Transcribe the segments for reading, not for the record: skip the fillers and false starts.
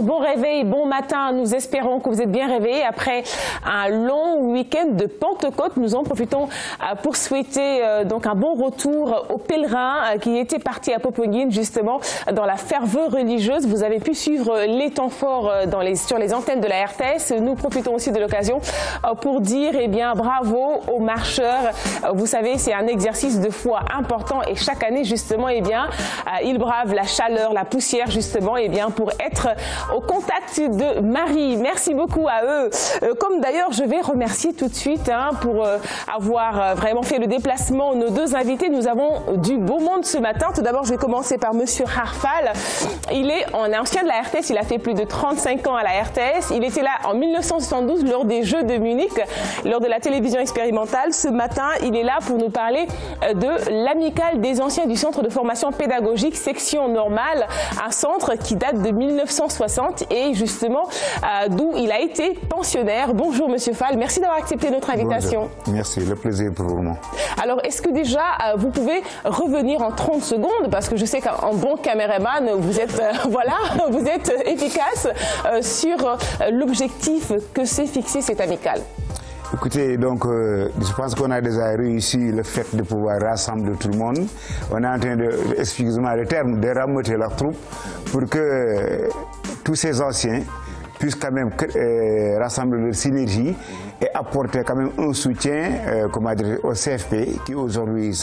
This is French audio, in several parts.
bonjour, bon réveil, bon matin. Nous espérons que vous êtes bien réveillés après un long week-end de Pentecôte. Nous en profitons pour souhaiter donc un bon retour aux pèlerins qui étaient partis à Popenguine justement dans la ferveur religieuse. Vous avez pu suivre les temps forts sur les antennes de la RTS. Nous profitons aussi de l'occasion pour dire bravo aux marcheurs. Vous savez, c'est un exercice de foi important et chaque année justement ils bravent la chaleur, la poussière justement pour être au contact de Marie. Merci beaucoup à eux. Comme d'ailleurs je vais remercier tout de suite pour avoir vraiment fait le déplacement nos deux invités. Nous avons du beau monde ce matin. Tout d'abord je vais commencer par Monsieur Harfal. Il est un ancien de la RTS, il a fait plus de 35 ans à la RTS. Il était là en 1972 lors des Jeux de Munich, lors de la télévision expérimentale. Ce matin il est là pour nous parler de l'amicale des anciens du centre de formation pédagogique section normale, un centre qui date de 1960 et justement d'où il a été pensionnaire. Bonjour Monsieur Fall, merci d'avoir accepté notre invitation. Bonjour. Merci, le plaisir pour vous. Alors est-ce que déjà vous pouvez revenir en 30 secondes, parce que je sais qu'en bon caméraman vous êtes, vous êtes efficace sur l'objectif que s'est fixé cette amicale. Écoutez, donc, je pense qu'on a déjà réussi le fait de pouvoir rassembler tout le monde. On est en train de, excusez-moi le terme, de rameuter leur troupe pour que tous ces anciens puissent quand même rassembler leur synergie et apporter quand même un soutien au CFP qui aujourd'hui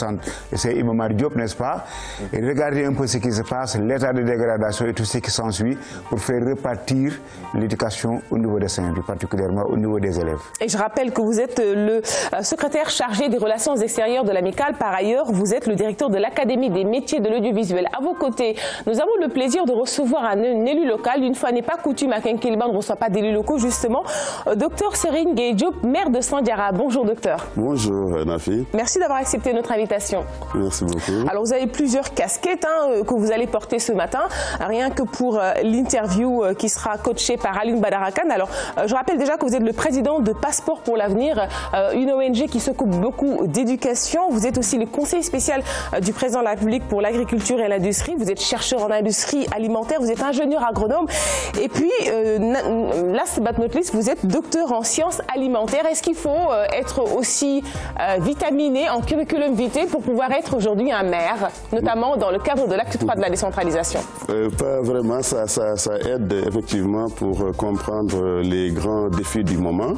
c'est Imamar Diop, n'est-ce pas? Et regarder un peu ce qui se passe, l'état de dégradation et tout ce qui s'ensuit pour faire repartir l'éducation au niveau des Saint-Louis, particulièrement au niveau des élèves. Et je rappelle que vous êtes le secrétaire chargé des relations extérieures de l'amicale. Par ailleurs, vous êtes le directeur de l'Académie des métiers de l'audiovisuel. À vos côtés, nous avons le plaisir de recevoir un élu local. Une fois n'est pas coutume, à Kenkeliba, on ne reçoit pas d'élus locaux, justement. Docteur Serine Gueye-Diop, maire de Sandiara. Bonjour docteur. Bonjour Nafi. Merci d'avoir accepté notre invitation. Merci beaucoup. Alors vous avez plusieurs casquettes que vous allez porter ce matin, rien que pour l'interview qui sera coachée par Alioune Badara Kane. Alors je rappelle déjà que vous êtes le président de Passeport pour l'avenir, une ONG qui s'occupe beaucoup d'éducation. Vous êtes aussi le conseiller spécial du président de la République pour l'agriculture et l'industrie. Vous êtes chercheur en industrie alimentaire, vous êtes ingénieur agronome et puis last but not least, vous êtes docteur en sciences alimentaires. Est-ce qu'il faut être aussi vitaminé en curriculum vitae pour pouvoir être aujourd'hui un maire, notamment dans le cadre de l'acte 3 de la décentralisation? Pas vraiment, ça aide effectivement pour comprendre les grands défis du moment.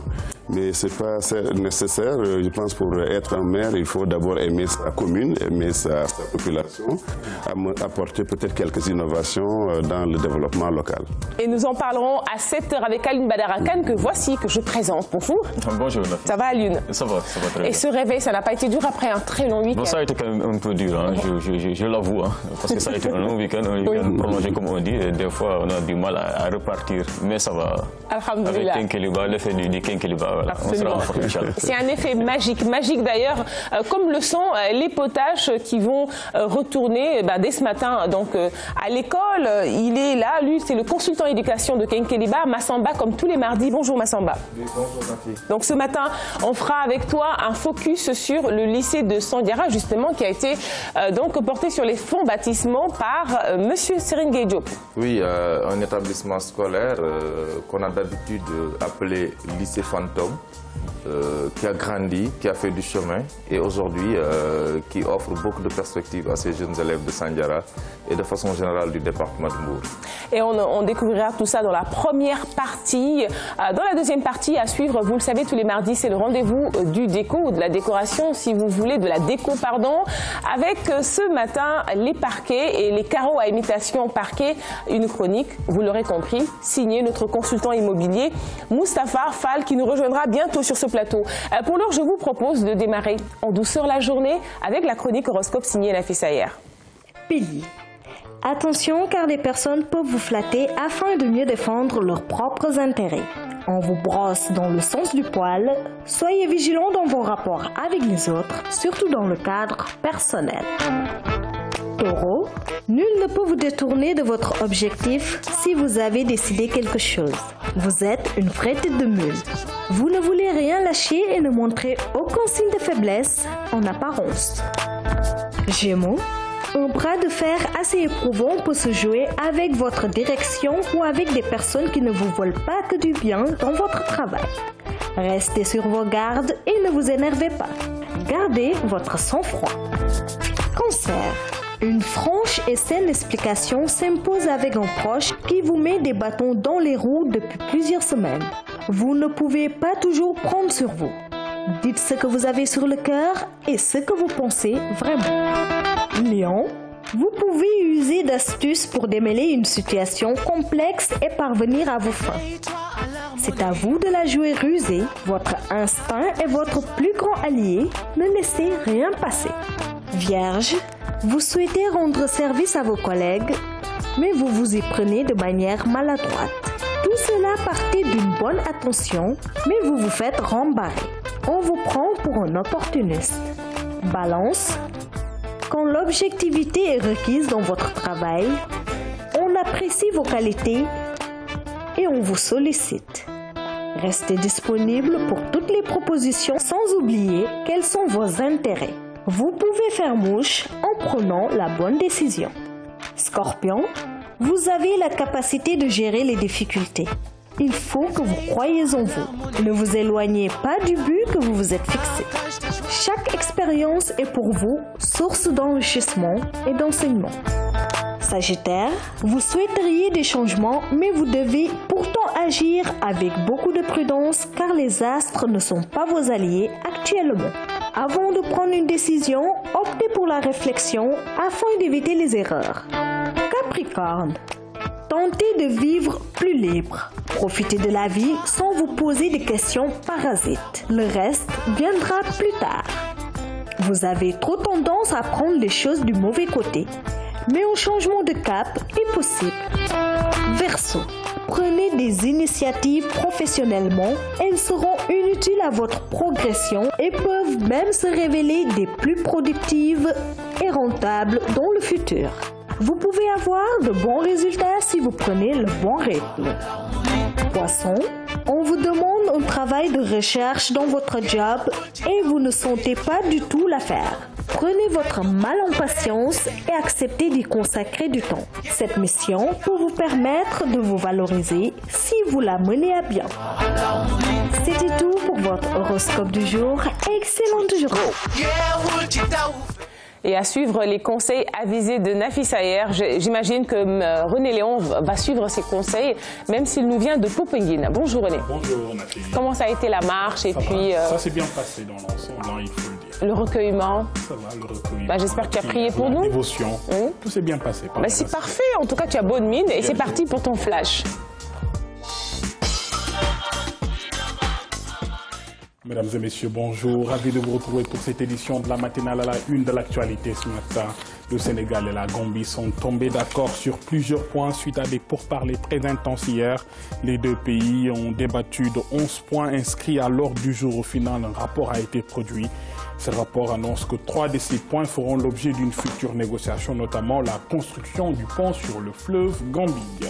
Mais ce n'est pas nécessaire. Je pense pour être un maire, il faut d'abord aimer sa commune, aimer sa population, apporter peut-être quelques innovations dans le développement local. Et nous en parlerons à 7h avec Alioune Badara Kane, que voici, que je présente. Bonjour. Bonjour. Ça va Alioune? Ça va très bien. Et ce réveil, ça n'a pas été dur après un très long week-end? Bon, ça a été quand même un peu dur, hein. Je l'avoue, hein, parce que ça a été un long week-end prolongé comme on dit, et des fois on a du mal à repartir, mais ça va. Alhamdoulilah. Avec Kenkeliba, l'effet du Kenkeliba, voilà. C'est un effet magique d'ailleurs, comme le sont les potaches qui vont retourner dès ce matin donc, à l'école. Il est là, lui c'est le consultant éducation de Kenkeliba, Massamba, comme tous les mardis. Bonjour Massamba. Oui, bonjour Nafi. Donc ce matin, on fera avec toi un focus sur le lycée de Sandiara, justement, qui a été donc porté sur les fonds baptisments par Monsieur Serine Gueye-Diop. Oui, un établissement scolaire qu'on a d'habitude appelé lycée fantôme. Qui a grandi, qui a fait du chemin et aujourd'hui qui offre beaucoup de perspectives à ces jeunes élèves de Sandiara et de façon générale du département de Mbour. Et on découvrira tout ça dans la première partie. Dans la deuxième partie à suivre, vous le savez, tous les mardis, c'est le rendez-vous du déco ou de la décoration, si vous voulez, de la déco, pardon, avec ce matin les parquets et les carreaux à imitation parquet, une chronique, vous l'aurez compris, signée notre consultant immobilier Moustapha Fall, qui nous rejoindra bientôt sur ce plateau. Pour l'heure, je vous propose de démarrer en douceur la journée avec la chronique horoscope signée Nafissa Sayer. Bélier. Attention, car des personnes peuvent vous flatter afin de mieux défendre leurs propres intérêts. On vous brosse dans le sens du poil. Soyez vigilants dans vos rapports avec les autres, surtout dans le cadre personnel. Taureau, nul ne peut vous détourner de votre objectif si vous avez décidé quelque chose. Vous êtes une vraie tête de mule. Vous ne voulez rien lâcher et ne montrez aucun signe de faiblesse en apparence. Gémeaux, Un bras de fer assez éprouvant peut se jouer avec votre direction ou avec des personnes qui ne vous veulent pas que du bien dans votre travail. Restez sur vos gardes et ne vous énervez pas. Gardez votre sang-froid. Cancer. Une franche et saine explication s'impose avec un proche qui vous met des bâtons dans les roues depuis plusieurs semaines. Vous ne pouvez pas toujours prendre sur vous. Dites ce que vous avez sur le cœur et ce que vous pensez vraiment. Lion, vous pouvez user d'astuces pour démêler une situation complexe et parvenir à vos fins. C'est à vous de la jouer rusée. Votre instinct est votre plus grand allié. Ne laissez rien passer. Vierge, vous souhaitez rendre service à vos collègues, mais vous vous y prenez de manière maladroite. Tout cela partait d'une bonne attention, mais vous vous faites rembarrer. On vous prend pour un opportuniste. Balance, quand l'objectivité est requise dans votre travail, on apprécie vos qualités et on vous sollicite. Restez disponible pour toutes les propositions sans oublier quels sont vos intérêts. Vous pouvez faire mouche en prenant la bonne décision. Scorpion, vous avez la capacité de gérer les difficultés. Il faut que vous croyiez en vous. Ne vous éloignez pas du but que vous vous êtes fixé. Chaque expérience est pour vous source d'enrichissement et d'enseignement. Sagittaire, vous souhaiteriez des changements, mais vous devez pourtant agir avec beaucoup de prudence car les astres ne sont pas vos alliés actuellement. Avant de prendre une décision, optez pour la réflexion afin d'éviter les erreurs. Capricorne, tentez de vivre plus libre. Profitez de la vie sans vous poser des questions parasites. Le reste viendra plus tard. Vous avez trop tendance à prendre les choses du mauvais côté, mais un changement de cap est possible. Verseau, prenez des initiatives professionnellement. Elles seront utiles à votre progression et peuvent même se révéler des plus productives et rentables dans le futur. Vous pouvez avoir de bons résultats si vous prenez le bon rythme. Poisson, on vous demande un travail de recherche dans votre job et vous ne sentez pas du tout l'affaire. Prenez votre mal en patience et acceptez d'y consacrer du temps. Cette mission peut vous permettre de vous valoriser si vous la menez à bien. C'était tout pour votre horoscope du jour. Excellente journée. Et à suivre les conseils avisés de Nafissa Ayer. J'imagine que René Léon va suivre ses conseils, même s'il nous vient de Popenguine. Bonjour René. Bonjour Nathalie. Comment ça a été la marche et puis ça s'est bien passé dans l'ensemble, il faut le dire. Le recueillement. Ça va, le recueillement. J'espère que tu as prié pour nous. La dévotion. Tout s'est bien passé. C'est parfait. En tout cas, tu as bonne mine et c'est parti pour ton flash. Mesdames et messieurs, bonjour. Ravi de vous retrouver pour cette édition de la matinale à la une de l'actualité ce matin. Le Sénégal et la Gambie sont tombés d'accord sur plusieurs points suite à des pourparlers très intenses hier. Les deux pays ont débattu de 11 points inscrits à l'ordre du jour. Au final, un rapport a été produit. Ce rapport annonce que 3 de ces points feront l'objet d'une future négociation, notamment la construction du pont sur le fleuve Gambie.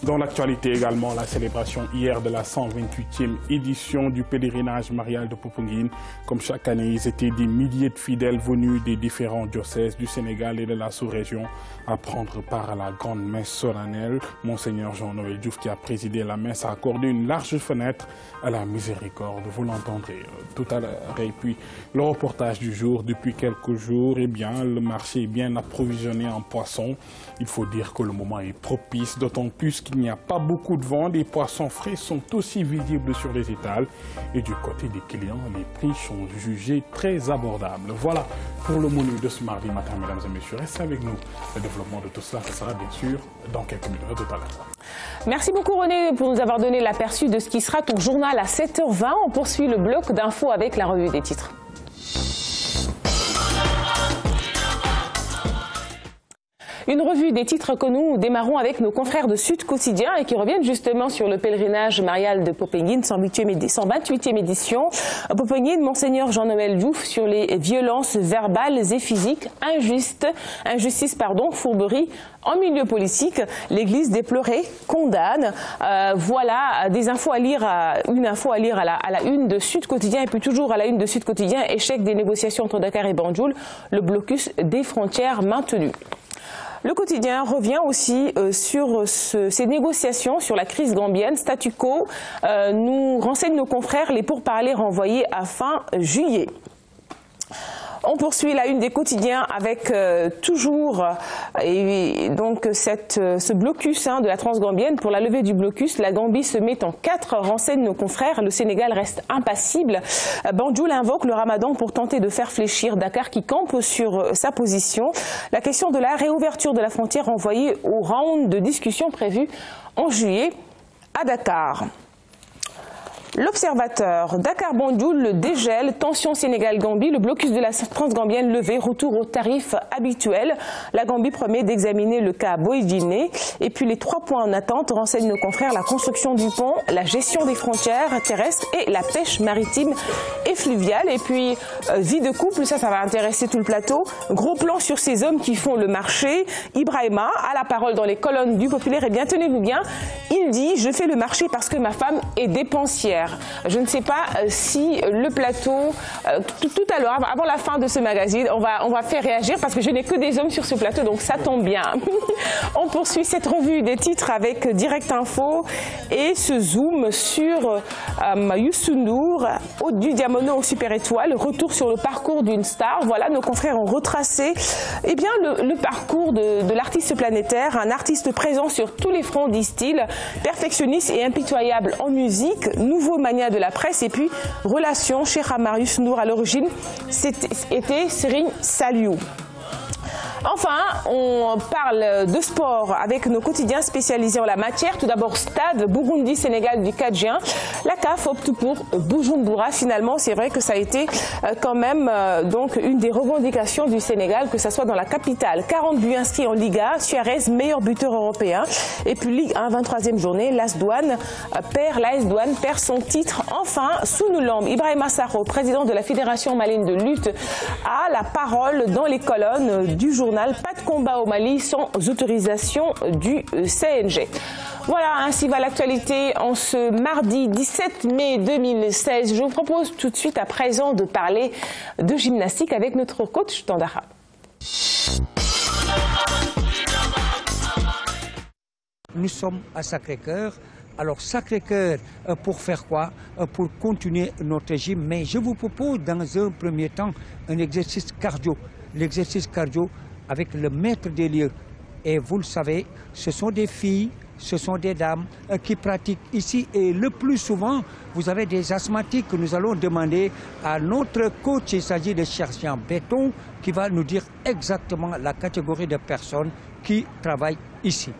Dans l'actualité également, la célébration hier de la 128e édition du pèlerinage marial de Popenguine. Comme chaque année, ils étaient des milliers de fidèles venus des différents diocèses du Sénégal et de la sous-région à prendre part à la grande messe solennelle. Monseigneur Jean-Noël Diouf, qui a présidé la messe, a accordé une large fenêtre à la miséricorde. Vous l'entendrez tout à l'heure. Et puis, le reportage du jour, depuis quelques jours, eh bien, le marché est bien approvisionné en poissons. Il faut dire que le moment est propice, d'autant plus qu'il n'y a pas beaucoup de vent. Les poissons frais sont aussi visibles sur les étals. Et du côté des clients, les prix sont jugés très abordables. Voilà pour le menu de ce mardi matin, mesdames et messieurs. Restez avec nous. Le développement de tout cela, ce sera bien sûr dans quelques minutes. Tout à l'heure. Merci beaucoup René pour nous avoir donné l'aperçu de ce qui sera ton journal à 7h20. On poursuit le bloc d'infos avec la revue des titres. Une revue des titres que nous démarrons avec nos confrères de Sud Quotidien et qui reviennent justement sur le pèlerinage marial de Popenguine, 128e édition. Popenguine, Monseigneur Jean-Noël Diouf sur les violences verbales et physiques, fourberie en milieu politique. L'Église déplorée condamne. Voilà des infos à lire, une info à lire à la une de Sud Quotidien et puis toujours à la une de Sud Quotidien, échec des négociations entre Dakar et Banjul, le blocus des frontières maintenu. Le quotidien revient aussi sur ces négociations sur la crise gambienne, statu quo. Nous renseignent nos confrères les pourparlers renvoyés à fin juillet. On poursuit la une des quotidiens avec toujours ce blocus de la transgambienne. Pour la levée du blocus, la Gambie se met en 4, renseignent nos confrères. Le Sénégal reste impassible. Banjul invoque le Ramadan pour tenter de faire fléchir Dakar qui campe sur sa position. La question de la réouverture de la frontière renvoyée au round de discussion prévu en juillet à Dakar. L'Observateur, Dakar-Banjul, le dégel, tension Sénégal-Gambie, le blocus de la transgambienne levé, retour aux tarifs habituels. La Gambie promet d'examiner le cas Boïdiné. Et puis les 3 points en attente renseignent nos confrères, la construction du pont, la gestion des frontières terrestres et la pêche maritime et fluviale. Et puis vie de couple, ça va intéresser tout le plateau. Gros plan sur ces hommes qui font le marché. Ibrahima a la parole dans les colonnes du Populaire. Et bien, tenez-vous bien, il dit « Je fais le marché parce que ma femme est dépensière ». Je ne sais pas si le plateau, tout à l'heure, avant la fin de ce magazine, on va faire réagir parce que je n'ai que des hommes sur ce plateau, donc ça tombe bien. On poursuit cette revue des titres avec Direct Info et ce zoom sur Youssou N'Dour, du Diamono au Super Étoile, retour sur le parcours d'une star. Voilà, nos confrères ont retracé le parcours de l'artiste planétaire, un artiste présent sur tous les fronts, disent-ils, perfectionniste et impitoyable en musique, nouveau mania de la presse et puis relation chez Marius Nour à l'origine, c'était Serigne Saliou. Enfin, on parle de sport avec nos quotidiens spécialisés en la matière. Tout d'abord, Stade, Burundi-Sénégal du 4 juin. La CAF opte pour Bujumbura. Finalement, c'est vrai que ça a été quand même une des revendications du Sénégal, que ce soit dans la capitale. 40 buts inscrits en Liga. Suarez, meilleur buteur européen. Et puis Ligue 1, 23e journée. L'AS Douane perd son titre. Enfin, Sounoulambe, Ibrahima Saro, président de la Fédération malienne de lutte, a la parole dans les colonnes du journal. Pas de combat au Mali sans autorisation du CNG. Voilà, ainsi va l'actualité en ce mardi 17 mai 2016. Je vous propose tout de suite à présent de parler de gymnastique avec notre coach Tandara. Nous sommes à Sacré-Cœur. Alors Sacré-Cœur, pour faire quoi? Pour continuer notre gym. Mais je vous propose dans un premier temps un exercice cardio. L'exercice cardio avec le maître des lieux. Et vous le savez, ce sont des filles, ce sont des dames qui pratiquent ici. Et le plus souvent, vous avez des asthmatiques que nous allons demander à notre coach. Il s'agit de Sergent Béton qui va nous dire exactement la catégorie de personnes qui travaillent ici.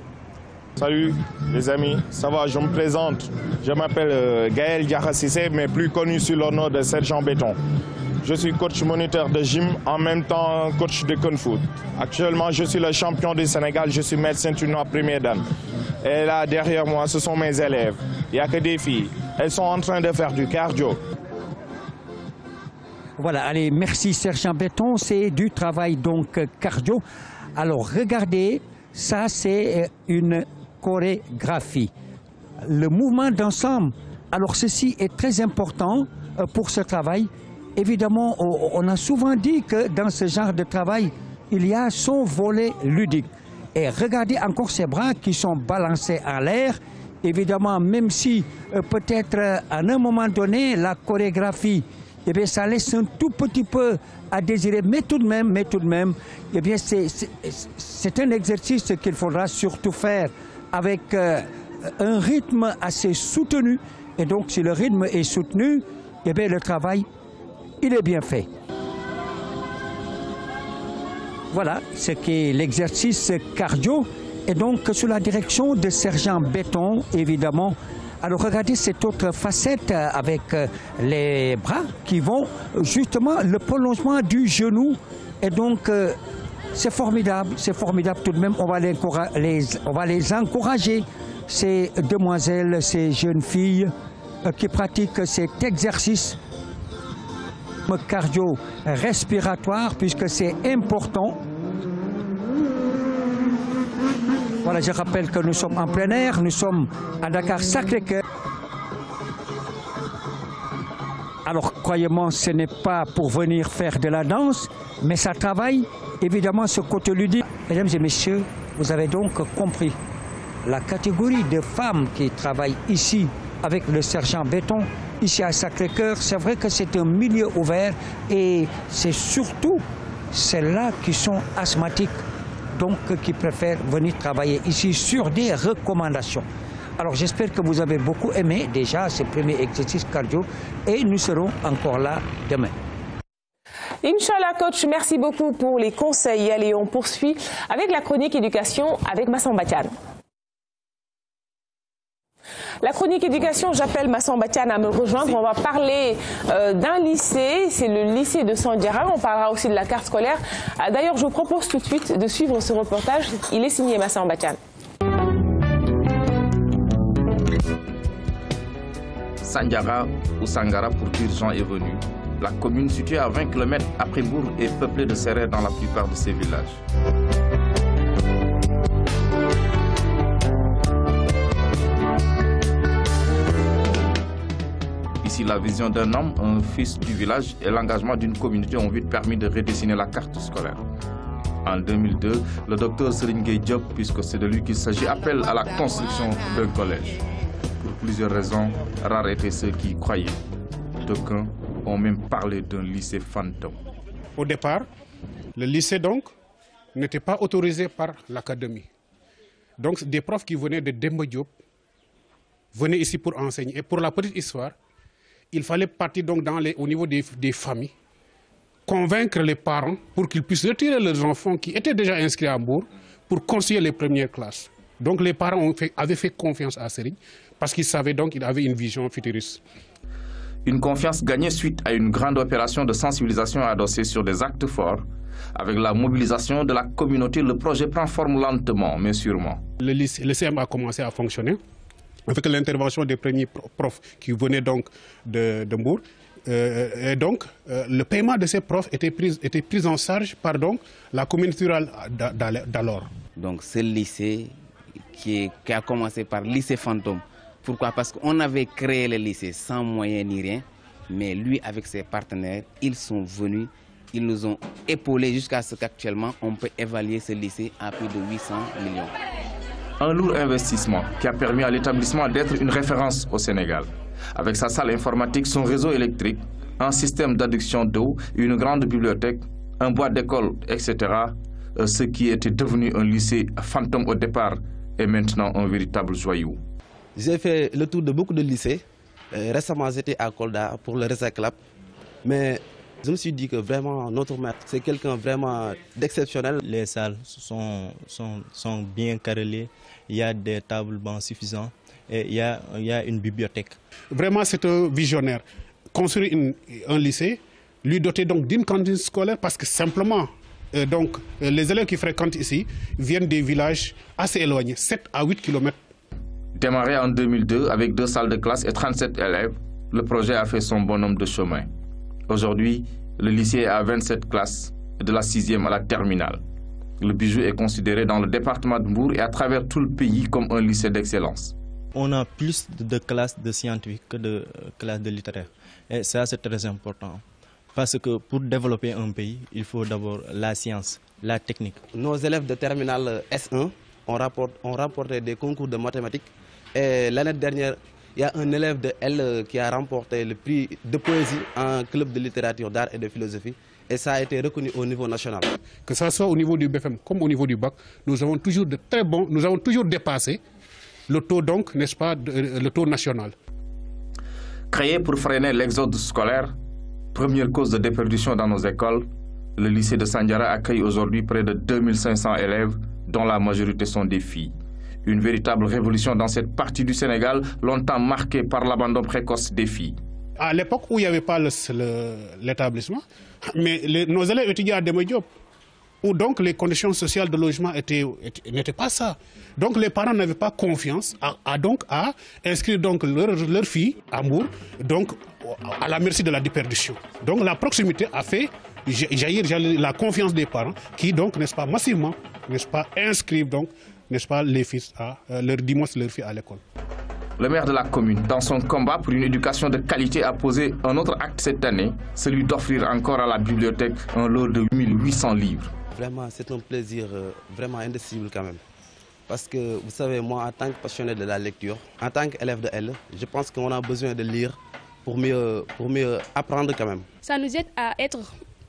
Salut les amis, ça va, je me présente. Je m'appelle Gaël Diakhassissé, mais plus connu sous le nom de Sergent Béton. Je suis coach moniteur de gym, en même temps coach de Kung Fu. Actuellement, je suis le champion du Sénégal, je suis médecin tournoi première dan. Et là, derrière moi, ce sont mes élèves. Il n'y a que des filles. Elles sont en train de faire du cardio. Voilà, allez, merci Sergent Béton, c'est du travail donc cardio. Alors, regardez, ça c'est une chorégraphie. Le mouvement d'ensemble, alors ceci est très important pour ce travail. Évidemment, on a souvent dit que dans ce genre de travail, il y a son volet ludique. Et regardez encore ces bras qui sont balancés en l'air. Évidemment, même si peut-être à un moment donné, la chorégraphie, eh bien, ça laisse un tout petit peu à désirer. Mais tout de même, eh bien, c'est un exercice qu'il faudra surtout faire avec un rythme assez soutenu. Et donc, si le rythme est soutenu, eh bien, le travail, il est bien fait. Voilà ce qu'est l'exercice cardio. Et donc, sous la direction de Sergent Béton, évidemment. Alors, regardez cette autre facette avec les bras qui vont justement le prolongement du genou. Et donc, c'est formidable tout de même. On va les encourager, ces demoiselles, ces jeunes filles qui pratiquent cet exercice cardio-respiratoire, puisque c'est important. Voilà, je rappelle que nous sommes en plein air, nous sommes à Dakar-Sacré-Cœur. Alors, croyez-moi, ce n'est pas pour venir faire de la danse, mais ça travaille évidemment ce côté ludique. Mesdames et messieurs, vous avez donc compris la catégorie de femmes qui travaillent ici avec le sergent béton, ici à Sacré-Cœur. C'est vrai que c'est un milieu ouvert et c'est surtout celles-là qui sont asthmatiques, donc qui préfèrent venir travailler ici sur des recommandations. Alors j'espère que vous avez beaucoup aimé déjà ce premier exercice cardio et nous serons encore là demain. Inch'Allah, coach, merci beaucoup pour les conseils. Allez, on poursuit avec la chronique éducation avec Massamba Thiam. La chronique éducation, j'appelle Massamba Thiam à me rejoindre. On va parler d'un lycée, c'est le lycée de Sandiara. On parlera aussi de la carte scolaire. D'ailleurs, je vous propose tout de suite de suivre ce reportage. Il est signé Massamba Thiam. Sandiara ou Sangara pour dire Jean est venu. La commune située à 20 km après Bourg est peuplée de Sérères dans la plupart de ses villages. Ici, la vision d'un homme, un fils du village et l'engagement d'une communauté ont vite permis de redessiner la carte scolaire. En 2002, le docteur Serigne Gueye Diop, puisque c'est de lui qu'il s'agit, appelle à la construction d'un collège. Pour plusieurs raisons, rares étaient ceux qui y croyaient. D'aucuns ont même parlé d'un lycée fantôme. Au départ, le lycée donc n'était pas autorisé par l'académie. Donc des profs qui venaient de Demba Diop venaient ici pour enseigner. Et pour la petite histoire, il fallait partir donc au niveau des familles, convaincre les parents pour qu'ils puissent retirer leurs enfants qui étaient déjà inscrits à Bourg pour construire les premières classes. Donc les parents avaient fait confiance à Serigne parce qu'ils savaient donc qu'il avait une vision futuriste. Une confiance gagnée suite à une grande opération de sensibilisation adossée sur des actes forts. Avec la mobilisation de la communauté, le projet prend forme lentement, mais sûrement. Le CM a commencé à fonctionner avec l'intervention des premiers profs qui venaient donc de Bourg. Et donc, le paiement de ces profs était pris en charge par donc, la communauté rurale d'alors. Donc, c'est le lycée qui a commencé par lycée fantôme. Pourquoi? Parce qu'on avait créé le lycée sans moyens ni rien, mais lui, avec ses partenaires, ils sont venus, ils nous ont épaulés jusqu'à ce qu'actuellement, on peut évaluer ce lycée à plus de 800 millions. Un lourd investissement qui a permis à l'établissement d'être une référence au Sénégal. Avec sa salle informatique, son réseau électrique, un système d'adduction d'eau, une grande bibliothèque, un bois d'école, etc. Ce qui était devenu un lycée fantôme au départ est maintenant un véritable joyau. J'ai fait le tour de beaucoup de lycées. Récemment, j'étais à Kolda pour le Recyclab. Mais je me suis dit que vraiment, notre maître, c'est quelqu'un vraiment d'exceptionnel. Les salles sont bien carrelées. Il y a des tables bancs suffisants et il y a une bibliothèque. Vraiment, c'est un visionnaire. Construire un lycée, lui doter donc d'une cantine scolaire parce que simplement, les élèves qui fréquentent ici viennent des villages assez éloignés, 7 à 8 km. Démarré en 2002 avec 2 salles de classe et 37 élèves, le projet a fait son bonhomme de chemin. Aujourd'hui, le lycée a 27 classes, de la 6e à la terminale. Le bijou est considéré dans le département de Mbour et à travers tout le pays comme un lycée d'excellence. On a plus de classes de scientifiques que de classes de littéraire. Et ça, c'est très important. Parce que pour développer un pays, il faut d'abord la science, la technique. Nos élèves de terminale S1 ont remporté des concours de mathématiques. Et l'année dernière, il y a un élève de L qui a remporté le prix de poésie en club de littérature, d'art et de philosophie. Et ça a été reconnu au niveau national. Que ce soit au niveau du BFM comme au niveau du bac, nous avons toujours de très bons, nous avons toujours dépassé le taux donc, n'est-ce pas, le taux national. Créé pour freiner l'exode scolaire, première cause de déperdition dans nos écoles, le lycée de Sandiara accueille aujourd'hui près de 2500 élèves, dont la majorité sont des filles. Une véritable révolution dans cette partie du Sénégal, longtemps marquée par l'abandon précoce des filles. À l'époque où il n'y avait pas l'établissement, mais nos élèves étudiaient à Demba Diop. où donc les conditions sociales de logement n'étaient pas ça. Donc les parents n'avaient pas confiance à inscrire donc leur fille à Mbour, donc à la merci de la déperdition. Donc la proximité a fait jaillir la confiance des parents qui donc, n'est-ce pas, massivement, n'est-ce pas, inscrivent donc, n'est-ce pas, les fils leur filles à l'école. Le maire de la commune, dans son combat pour une éducation de qualité, a posé un autre acte cette année, celui d'offrir encore à la bibliothèque un lot de 1800 livres. Vraiment, c'est un plaisir vraiment indicible quand même. Parce que, vous savez, moi, en tant que passionné de la lecture, en tant qu'élève de L, je pense qu'on a besoin de lire pour mieux apprendre quand même. Ça nous aide à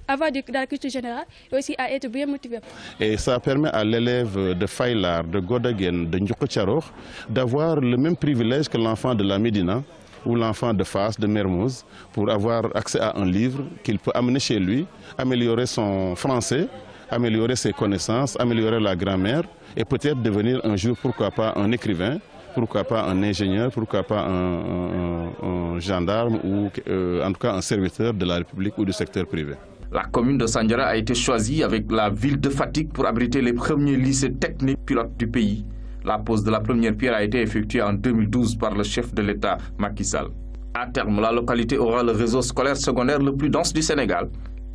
avoir de la culture générale et aussi à être bien motivé. Et ça permet à l'élève de Faylar, de Godagen, de Ndjoukotcharor d'avoir le même privilège que l'enfant de la Médina ou l'enfant de Fas, de Mermoz, pour avoir accès à un livre qu'il peut amener chez lui, améliorer son français, améliorer ses connaissances, améliorer la grammaire et peut-être devenir un jour, pourquoi pas, un écrivain, pourquoi pas un ingénieur, pourquoi pas un gendarme ou en tout cas un serviteur de la République ou du secteur privé. La commune de Sandiara a été choisie avec la ville de Fatick pour abriter les premiers lycées techniques pilotes du pays. La pose de la première pierre a été effectuée en 2012 par le chef de l'État, Macky Sall. À terme, la localité aura le réseau scolaire secondaire le plus dense du Sénégal.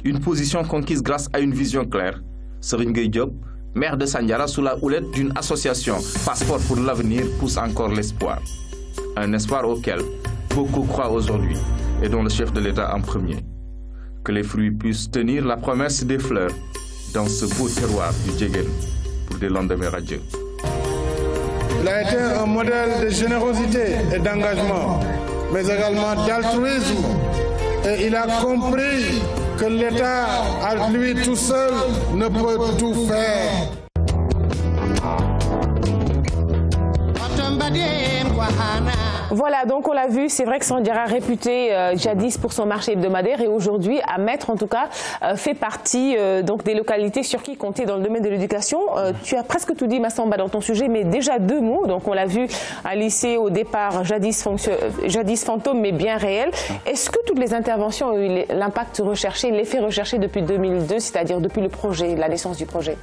Une position conquise grâce à une vision claire. Serigne Gueye Diop, maire de Sandiara, sous la houlette d'une association Passeport pour l'avenir, pousse encore l'espoir. Un espoir auquel beaucoup croient aujourd'hui et dont le chef de l'État en premier. Que les fruits puissent tenir la promesse des fleurs dans ce beau terroir du Djegen pour des lendemains radieux. Il a été un modèle de générosité et d'engagement, mais également d'altruisme. Et il a compris que l'État, à lui tout seul, ne peut tout faire. Voilà, donc on l'a vu, c'est vrai que Sandiara, réputé jadis pour son marché hebdomadaire et aujourd'hui à Mettre en tout cas fait partie donc des localités sur qui compter dans le domaine de l'éducation. Tu as presque tout dit Massamba dans ton sujet, mais déjà deux mots. Donc on l'a vu, un lycée au départ jadis fantôme mais bien réel. Est-ce que toutes les interventions ont eu l'impact recherché, l'effet recherché depuis 2002, c'est-à-dire depuis le projet, la naissance du projet?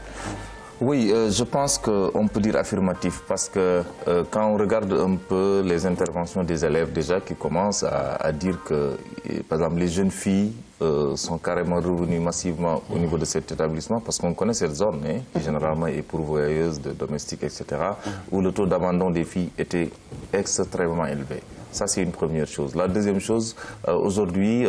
Oui, je pense qu'on peut dire affirmatif parce que quand on regarde un peu les interventions des élèves déjà qui commencent à dire que, par exemple, les jeunes filles sont carrément revenues massivement au niveau de cet établissement parce qu'on connaît cette zone qui généralement est pourvoyeuse de domestiques, etc., où le taux d'abandon des filles était extrêmement élevé. Ça, c'est une première chose. La deuxième chose, aujourd'hui,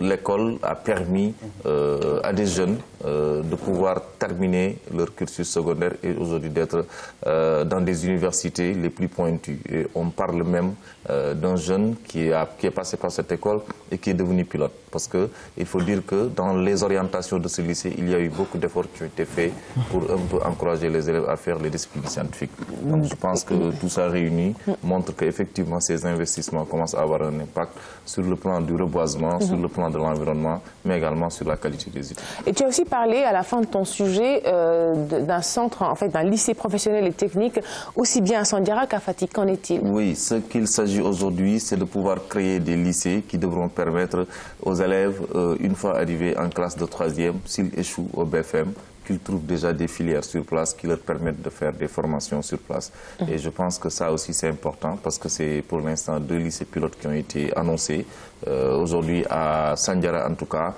l'école a permis à des jeunes de pouvoir terminer leur cursus secondaire et aujourd'hui d'être dans des universités les plus pointues. Et on parle même d'un jeune qui est passé par cette école et qui est devenu pilote. Parce qu'il faut dire que dans les orientations de ce lycée, il y a eu beaucoup d'efforts qui ont été faits pour un peu encourager les élèves à faire les disciplines scientifiques. Donc je pense que tout ça réuni montre qu'effectivement ces investissements commencent à avoir un impact sur le plan du reboisement, sur le plan de l'environnement, mais également sur la qualité des études. Et tu as aussi parlé à la fin de ton sujet d'un centre, en fait d'un lycée professionnel et technique, aussi bien à Sandiara qu'à Fatick. Qu'en est-il? Oui, ce qu'il s'agit aujourd'hui, c'est de pouvoir créer des lycées qui devront permettre aux élèves, une fois arrivés en classe de 3e, s'ils échouent au BFM, qu'ils trouvent déjà des filières sur place qui leur permettent de faire des formations sur place. Et je pense que ça aussi c'est important parce que c'est pour l'instant 2 lycées pilotes qui ont été annoncés. Aujourd'hui à Sandiara en tout cas,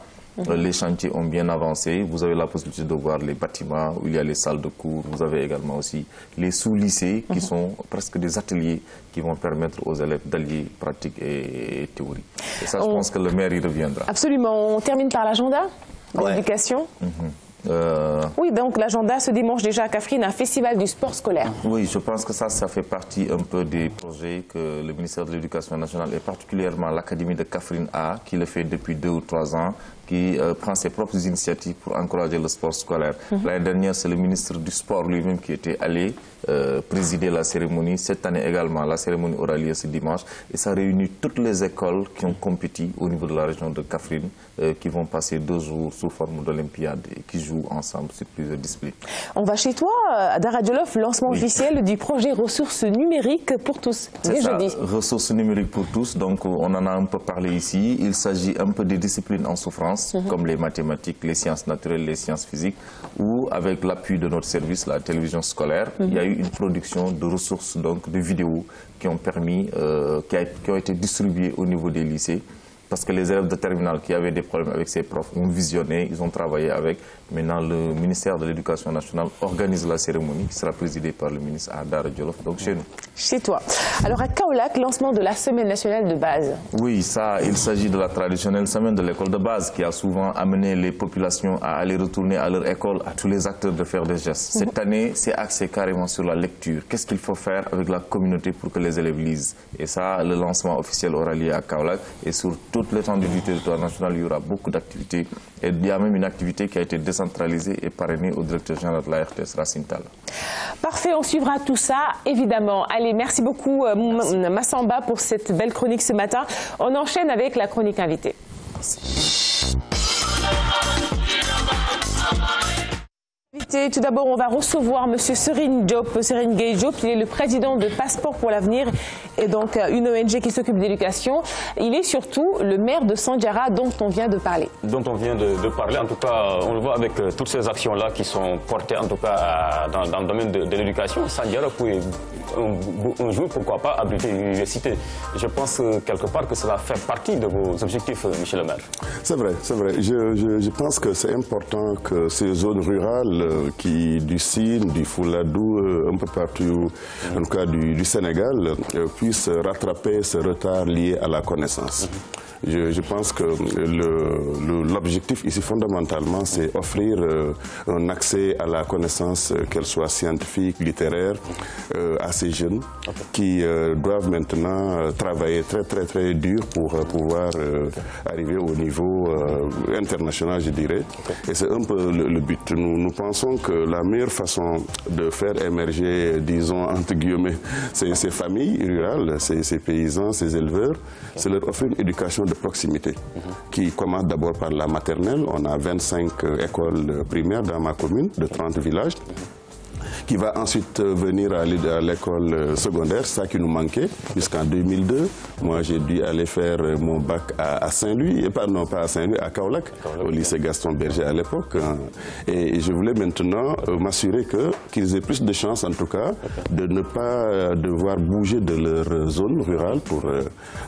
les chantiers ont bien avancé. Vous avez la possibilité de voir les bâtiments où il y a les salles de cours. Vous avez également aussi les sous-lycées qui sont presque des ateliers qui vont permettre aux élèves d'allier pratique et théorie. Et ça, je pense que le maire y reviendra. Absolument. On termine par l'agenda de l'éducation. Oui, donc l'agenda ce dimanche déjà à Kaffrine, un festival du sport scolaire. Oui, je pense que ça fait partie un peu des projets que le ministère de l'Éducation nationale et particulièrement l'Académie de Kaffrine A, qui le fait depuis 2 ou 3 ans, qui prend ses propres initiatives pour encourager le sport scolaire. L'année dernière, c'est le ministre du Sport lui-même qui était allé présider la cérémonie. Cette année également, la cérémonie aura lieu ce dimanche. Et ça réunit toutes les écoles qui ont compétit au niveau de la région de Kaffrine, qui vont passer 2 jours sous forme d'Olympiade et qui jouent jouent ensemble sur plusieurs disciplines. On va chez toi, Dara Djolof, lancement officiel du projet Ressources numériques pour tous. C'est ça, Ressources numériques pour tous, donc on en a un peu parlé ici. Il s'agit un peu des disciplines en souffrance, comme les mathématiques, les sciences naturelles, les sciences physiques, où avec l'appui de notre service, la télévision scolaire, il y a eu une production de ressources, donc de vidéos qui ont permis, qui ont été distribuées au niveau des lycées. Parce que les élèves de terminale qui avaient des problèmes avec ces profs ont visionné, ils ont travaillé avec. Maintenant, le ministère de l'Éducation nationale organise la cérémonie qui sera présidée par le ministre Dara Djolof, donc chez nous. Chez toi. Alors à Kaolack, lancement de la Semaine nationale de base. Oui, ça, il s'agit de la traditionnelle semaine de l'école de base qui a souvent amené les populations à aller retourner à leur école, à tous les acteurs de faire des gestes. Cette année, c'est axé carrément sur la lecture. Qu'est-ce qu'il faut faire avec la communauté pour que les élèves lisent? Et ça, le lancement officiel aura lieu à Kaolack et sur toute l'étendue du territoire national, il y aura beaucoup d'activités. Et il y a même une activité qui a été décentralisée et parrainée au directeur général de la RTS, Racine Talla. Parfait, on suivra tout ça, évidemment. Allez, merci beaucoup Massamba pour cette belle chronique ce matin. On enchaîne avec la chronique invitée. Merci. Tout d'abord, on va recevoir M. Serine Diop, Serine Gueye Diop. Il est le président de Passeport pour l'avenir et donc une ONG qui s'occupe d'éducation. Il est surtout le maire de Sandiara dont on vient de parler. Dont on vient de parler. En tout cas, on le voit avec toutes ces actions-là qui sont portées en tout cas dans le domaine de l'éducation. Sandiara pourrait un jour, pourquoi pas, abriter une université. Je pense quelque part que cela fait partie de vos objectifs, Michel le maire. C'est vrai, c'est vrai. Je pense que c'est important que ces zones rurales du Sine, du Fouladou, un peu partout, en tout cas du Sénégal, puissent rattraper ce retard lié à la connaissance. Je pense que l'objectif ici fondamentalement c'est offrir un accès à la connaissance, qu'elle soit scientifique, littéraire, à ces jeunes qui doivent maintenant travailler très dur pour pouvoir arriver au niveau international, je dirais. Et c'est un peu le but. Nous pensons que la meilleure façon de faire émerger, disons entre guillemets, ces familles rurales, ces paysans, ces éleveurs, c'est leur offrir une éducation de proximité, qui commence d'abord par la maternelle. On a 25 écoles primaires dans ma commune, de 30 villages, qui va ensuite venir à l'école secondaire, ça qui nous manquait, puisqu'en 2002, moi j'ai dû aller faire mon bac à Saint-Louis, non pas à Saint-Louis, à Kaolack, au lycée Gaston Berger à l'époque. Et je voulais maintenant m'assurer qu'ils aient plus de chance, en tout cas, de ne pas devoir bouger de leur zone rurale pour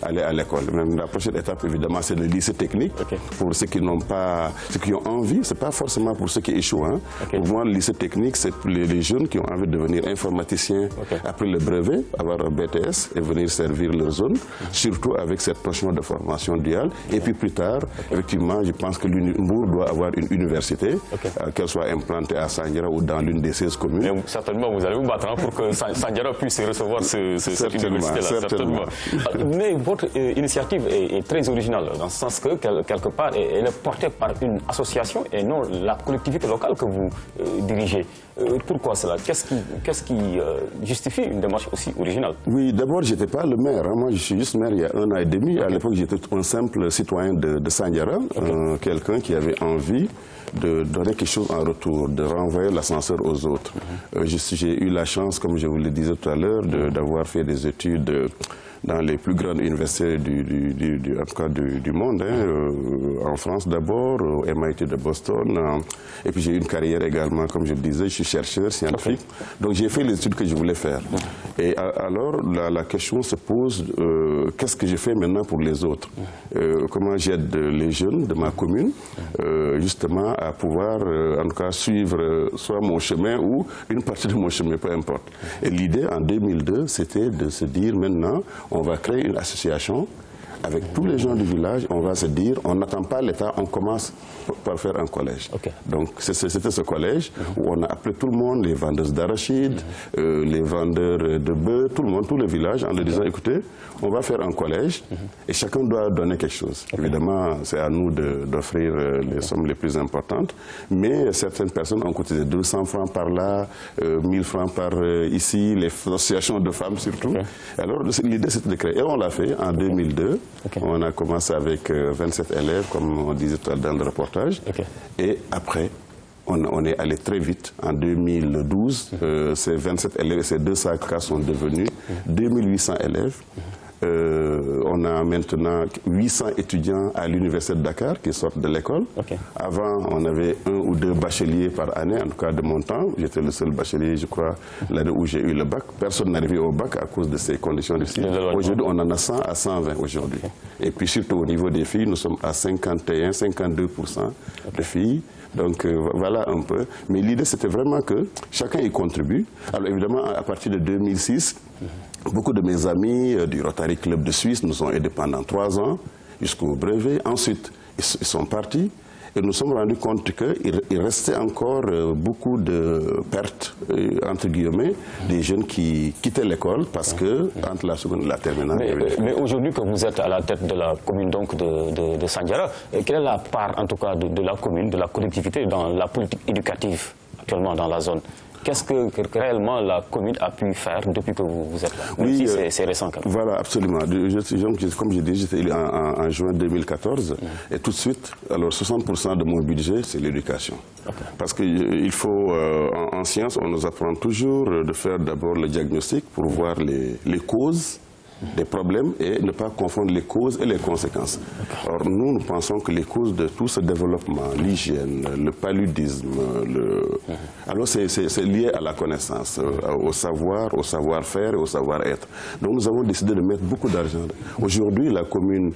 aller à l'école. Même la prochaine étape, évidemment, c'est le lycée technique, pour ceux qui n'ont pas, ceux qui ont envie, c'est pas forcément pour ceux qui échouent. Hein. Pour moi, le lycée technique, c'est pour les jeunes qui ont envie de devenir informaticiens après le brevet, avoir un BTS et venir servir leur zone, surtout avec cette notion de formation duale. Et puis plus tard, effectivement, je pense que Mbour doit avoir une université, qu'elle soit implantée à Sandiara ou dans l'une des 16 communes. Mais certainement, vous allez vous battre pour que Sandiara puisse recevoir cette université-là. Certainement. Mais votre initiative est très originale, dans ce sens que, quelque part, elle est portée par une association et non la collectivité locale que vous dirigez. Pourquoi cela? Qu'est-ce qui justifie une démarche aussi originale? Oui, d'abord, je n'étais pas le maire. Hein. Moi, je suis juste maire il y a 1 an et demi. À l'époque, j'étais un simple citoyen de Sandiara, quelqu'un qui avait envie de donner quelque chose en retour, de renvoyer l'ascenseur aux autres. J'ai eu la chance, comme je vous le disais tout à l'heure, d'avoir fait des études dans les plus grandes universités du monde, hein, en France d'abord, au MIT de Boston, et puis j'ai eu une carrière également, comme je le disais, je suis chercheur scientifique, donc j'ai fait les études que je voulais faire. Et alors la question se pose, qu'est-ce que je fais maintenant pour les autres? Comment j'aide les jeunes de ma commune, justement à pouvoir en tout cas suivre soit mon chemin ou une partie de mon chemin, peu importe. Et l'idée en 2002, c'était de se dire maintenant, on va créer une association avec tous les gens du village, on va se dire, on n'attend pas l'État, on commence par faire un collège. Donc c'était ce collège où on a appelé tout le monde, les vendeuses d'arachides, les vendeurs de bœufs, tout le monde, tous les villages, en leur disant, écoutez, on va faire un collège et chacun doit donner quelque chose. Évidemment, c'est à nous d'offrir les sommes les plus importantes, mais certaines personnes ont cotisé 200 francs par là, 1000 francs par ici, les associations de femmes surtout. Alors l'idée c'était de créer, et on l'a fait en 2002. On a commencé avec 27 élèves, comme on disait tout à l'heure dans le reportage. Et après, on est allé très vite. En 2012, ces 27 élèves et ces 200 cas sont devenus 2800 élèves. On a maintenant 800 étudiants à l'université de Dakar qui sortent de l'école. Avant, on avait 1 ou 2 bacheliers par année, en tout cas de mon temps. J'étais le seul bachelier, je crois, l'année où j'ai eu le bac. Personne n'arrivait au bac à cause de ces conditions de cycle. Aujourd'hui, on en a 100 à 120 aujourd'hui. Et puis surtout au niveau des filles, nous sommes à 51-52% de filles. Donc voilà un peu. Mais l'idée, c'était vraiment que chacun y contribue. Alors évidemment, à partir de 2006, beaucoup de mes amis du Rotary Club de Suisse nous ont aidés pendant 3 ans jusqu'au brevet. Ensuite, ils sont partis. Et nous nous sommes rendus compte qu'il restait encore beaucoup de pertes, entre guillemets, des jeunes qui quittaient l'école parce que, entre la seconde et la terminale... Mais aujourd'hui que vous êtes à la tête de la commune donc de Sandiara, quelle est la part, en tout cas, de la commune, de la collectivité dans la politique éducative actuellement dans la zone? Qu'est-ce que réellement la commune a pu faire depuis que vous êtes là? Oui, c'est récent quand même. Voilà, absolument. Comme je dis, j'étais élu en juin 2014 et tout de suite, alors 60% de mon budget, c'est l'éducation. Parce qu'il faut, en sciences, on nous apprend toujours de faire d'abord le diagnostic pour voir les causes des problèmes et ne pas confondre les causes et les conséquences. Or, nous pensons que les causes de tout ce développement, l'hygiène, le paludisme, alors c'est lié à la connaissance, au savoir, au savoir-faire et au savoir-être. Donc nous avons décidé de mettre beaucoup d'argent. Aujourd'hui, la commune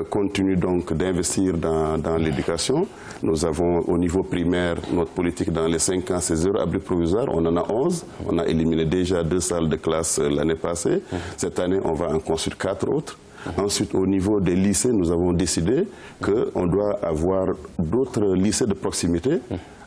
continue donc d'investir dans l'éducation. Nous avons au niveau primaire notre politique dans les 5 ans, c'est 0 abri provisoire. On en a 11. On a éliminé déjà 2 salles de classe l'année passée. Cette année, on va en construire 4 autres. Ensuite, au niveau des lycées, nous avons décidé qu'on doit avoir d'autres lycées de proximité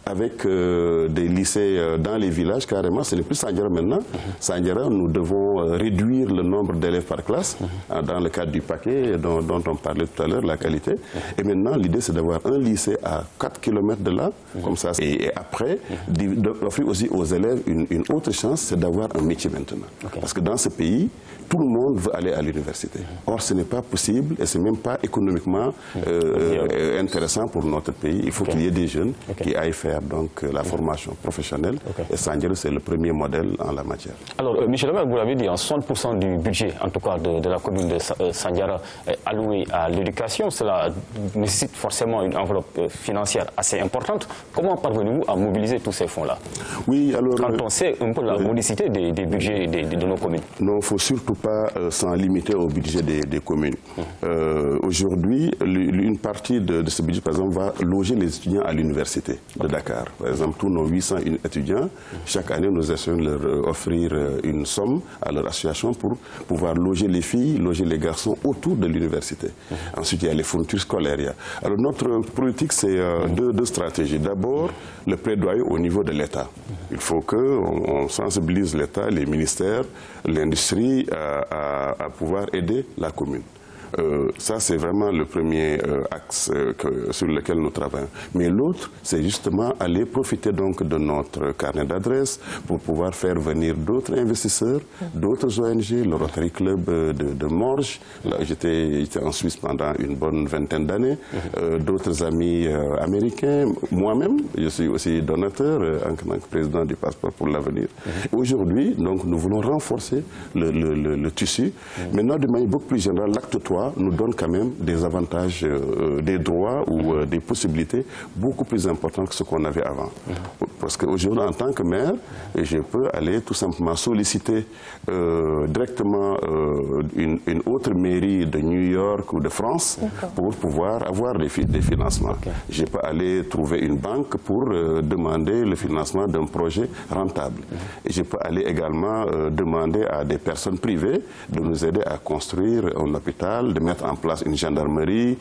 avec des lycées dans les villages, carrément. Ce n'est plus Sandiara maintenant. Sandiara, nous devons réduire le nombre d'élèves par classe dans le cadre du paquet dont on parlait tout à l'heure, la qualité. Et maintenant, l'idée, c'est d'avoir un lycée à 4 km de là, comme ça. Et après, d'offrir aussi aux élèves une autre chance, c'est d'avoir un métier maintenant. Parce que dans ce pays, tout le monde veut aller à l'université. Or, ce n'est pas possible et ce n'est même pas économiquement intéressant pour notre pays. Il faut qu'il y ait des jeunes qui aillent faire donc la formation professionnelle. Et Sandiara, c'est le premier modèle en la matière. Alors, Michel Lemaire, vous l'avez dit, 60% du budget, en tout cas de la commune de Sandiara, est alloué à l'éducation. Cela nécessite forcément une enveloppe financière assez importante. Comment parvenez-vous à mobiliser tous ces fonds-là? Oui, alors... Quand on sait un peu la modicité des budgets de nos communes. Non, il ne faut surtout pas s'en limiter au budget des communes. Aujourd'hui, une partie de ce budget, par exemple, va loger les étudiants à l'université de Dakar. Par exemple, tous nos 800 étudiants, chaque année, nous essayons de leur offrir une somme à leur association pour pouvoir loger les filles, loger les garçons autour de l'université. Ensuite, il y a les fournitures scolaires. Alors, notre politique, c'est deux stratégies. D'abord, le plaidoyer au niveau de l'État. Il faut qu'on sensibilise l'État, les ministères, l'industrie à pouvoir aider la commune. Ça, c'est vraiment le premier axe sur lequel nous travaillons. Mais l'autre, c'est justement aller profiter donc de notre carnet d'adresses pour pouvoir faire venir d'autres investisseurs, d'autres ONG, le Rotary Club de Morges. J'étais en Suisse pendant une bonne vingtaine d'années. D'autres amis américains. Moi-même, je suis aussi donateur en tant que président du Passeport pour l'avenir. Aujourd'hui, donc, nous voulons renforcer le tissu. Maintenant, de manière beaucoup plus générale, l'acte 3 nous donne quand même des avantages, des droits ou des possibilités beaucoup plus importantes que ce qu'on avait avant. Parce qu'aujourd'hui, en tant que maire, je peux aller tout simplement solliciter directement une autre mairie de New York ou de France pour pouvoir avoir des financements. Je peux aller trouver une banque pour demander le financement d'un projet rentable. Et je peux aller également demander à des personnes privées de nous aider à construire un hôpital, de mettre en place une gendarmerie,